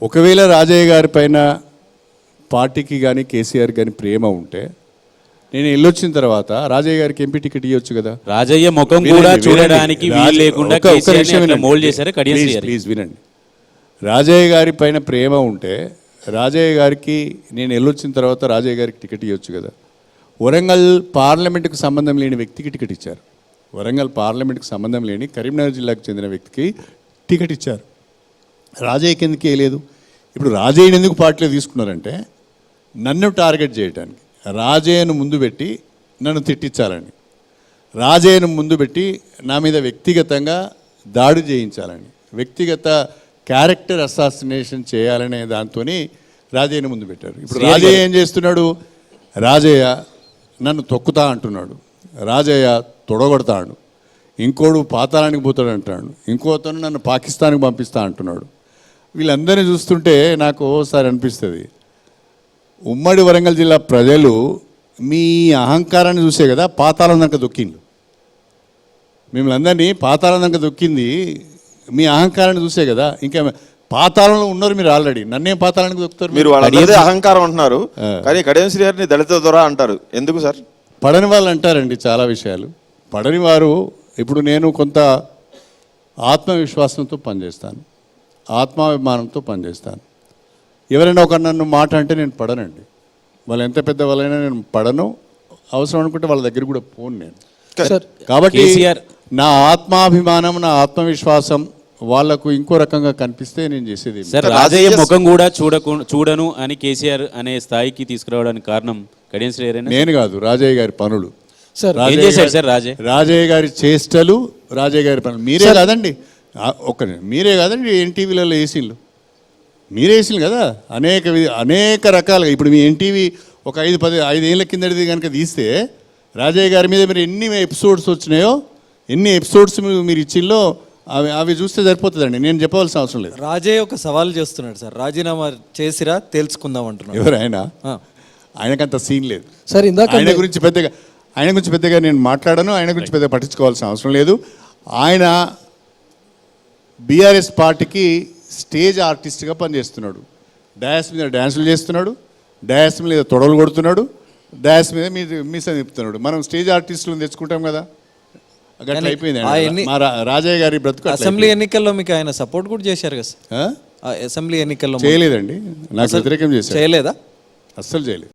ఒకవేళ రాజయ్య గారి పైన పార్టీకి కానీ కేసీఆర్ కానీ ప్రేమ ఉంటే నేను వెళ్ళొచ్చిన తర్వాత రాజయ్య గారికి ఎంపీ టికెట్ ఇవ్వచ్చు కదా. రాజయ్య ముఖం కూడా చూడడానికి వీలు లేకుండా మోల్డ్ చేశారు. ప్లీజ్ వినండి. రాజయ్య గారి పైన ప్రేమ ఉంటే రాజయ్య గారికి నేను వెళ్ళొచ్చిన తర్వాత రాజయ్య గారికి టికెట్ ఇవ్వచ్చు కదా. వరంగల్ పార్లమెంటుకు సంబంధం లేని వ్యక్తికి టికెట్ ఇచ్చారు. వరంగల్ పార్లమెంట్కి సంబంధం లేని కరీంనగర్ జిల్లాకు చెందిన వ్యక్తికి టికెట్ ఇచ్చారు. రాజయ్యకి ఎందుకు వేయలేదు? ఇప్పుడు రాజయ్యని ఎందుకు పార్టీలో తీసుకున్నారంటే నన్ను టార్గెట్ చేయడానికి, రాజయ్యను ముందు పెట్టి నన్ను తిట్టించాలని, రాజయ్యను ముందు పెట్టి నా మీద వ్యక్తిగతంగా దాడి చేయించాలని, వ్యక్తిగత క్యారెక్టర్ అసాసినేషన్ చేయాలనే దాంతో రాజయ్యను ముందు పెట్టారు. ఇప్పుడు రాజయ్య ఏం చేస్తున్నాడు? రాజయ్య నన్ను తొక్కుతా అంటున్నాడు, రాజయ్య తొడగొడతాడు, ఇంకోడు పాతాళానికి పోతాడు అంటాడు, ఇంకోతను నన్ను పాకిస్తాన్కి పంపిస్తా అంటున్నాడు. వీళ్ళందరినీ చూస్తుంటే నాకు ఓసారి అనిపిస్తుంది, ఉమ్మడి వరంగల్ జిల్లా ప్రజలు మీ అహంకారాన్ని చూసే కదా పాతాళం దాకా దొక్కిండు. మిమ్మల్ని అందరినీ పాతాళం దాకా దొక్కింది మీ అహంకారాన్ని చూసే కదా. ఇంకా పాతాళంలో ఉన్నారు మీరు ఆల్రెడీ, నన్నేం పాతాళానికి దొక్కుతారు మీరు? వాళ్ళదే అహంకారం అంటున్నారు, కానీ కడియం శ్రీ గారిని దళిత దొర అంటారు. ఎందుకు సార్? పడని వాళ్ళు అంటారండి చాలా విషయాలు. పడని వారు, ఇప్పుడు నేను కొంత ఆత్మవిశ్వాసంతో పనిచేస్తాను, ఆత్మాభిమానంతో పనిచేస్తాను. ఎవరైనా ఒక నన్ను మాట అంటే నేను పడనండి. వాళ్ళు ఎంత పెద్ద వాళ్ళైనా నేను పడను. అవసరం అనుకుంటే వాళ్ళ దగ్గర కూడా పోను నేను. కాబట్టి నా ఆత్మాభిమానం, నా ఆత్మవిశ్వాసం వాళ్లకు ఇంకో రకంగా కనిపిస్తే నేను చేసేది. సార్, రాజయ్య ముఖం కూడా చూడను అని కేసీఆర్ అనే స్థాయికి తీసుకురావడానికి కారణం కడియం శ్రీ గారు? నేను కాదు, రాజయ్య గారి పనులు. రాజయ్య గారి చేష్టలు, రాజయ్య గారి పనులు. మీరే కాదండి, మీరే కాదండి ఎన్టీవీలలో వేసిళ్ళు, మీరే వేసిళ్ళు కదా అనేక రకాలుగా. ఇప్పుడు మీ ఎన్టీవీ ఒక 5 ఏళ్ళ కిందటిది కనుక తీస్తే రాజయ్య గారి మీద మీరు ఎన్ని ఎపిసోడ్స్ వచ్చినాయో, ఎన్ని ఎపిసోడ్స్ మీరు ఇచ్చిల్లో అవి చూస్తే సరిపోతుందండి. నేను చెప్పవలసిన అవసరం లేదు. రాజయ్య ఒక సవాల్ చేస్తున్నాడు సార్, రాజీనామా చేసిరా తెలుసుకుందాం అంటున్నాడు. ఎవరు ఆయన? ఆయనకంత సీన్ లేదు సార్. ఇందాక ఆయన గురించి పెద్దగా నేను మాట్లాడను, ఆయన గురించి పెద్దగా పట్టించుకోవాల్సిన అవసరం లేదు. ఆయన బీఆర్ఎస్ పార్టీకి స్టేజ్ ఆర్టిస్ట్గా పనిచేస్తున్నాడు. డయాస్ మీద డ్యాన్సులు చేస్తున్నాడు, డయాస్ మీద తొడలు కొడుతున్నాడు, డయాస్ మీద మీస నింపుతున్నాడు. మనం స్టేజ్ ఆర్టిస్టులను తెచ్చుకుంటాం కదా, గట్ల అయిపోయింది మా రాజయ్య గారి బ్రతుకు. అసెంబ్లీ ఎన్నికల్లో మీకు ఆయన సపోర్ట్ కూడా చేశారు కదా సార్? అసెంబ్లీ ఎన్నికల్లో చేయలేదండి, నాకు వ్యతిరేకం చేశారు. చేయలేదా? అస్సలు చేయలేదు.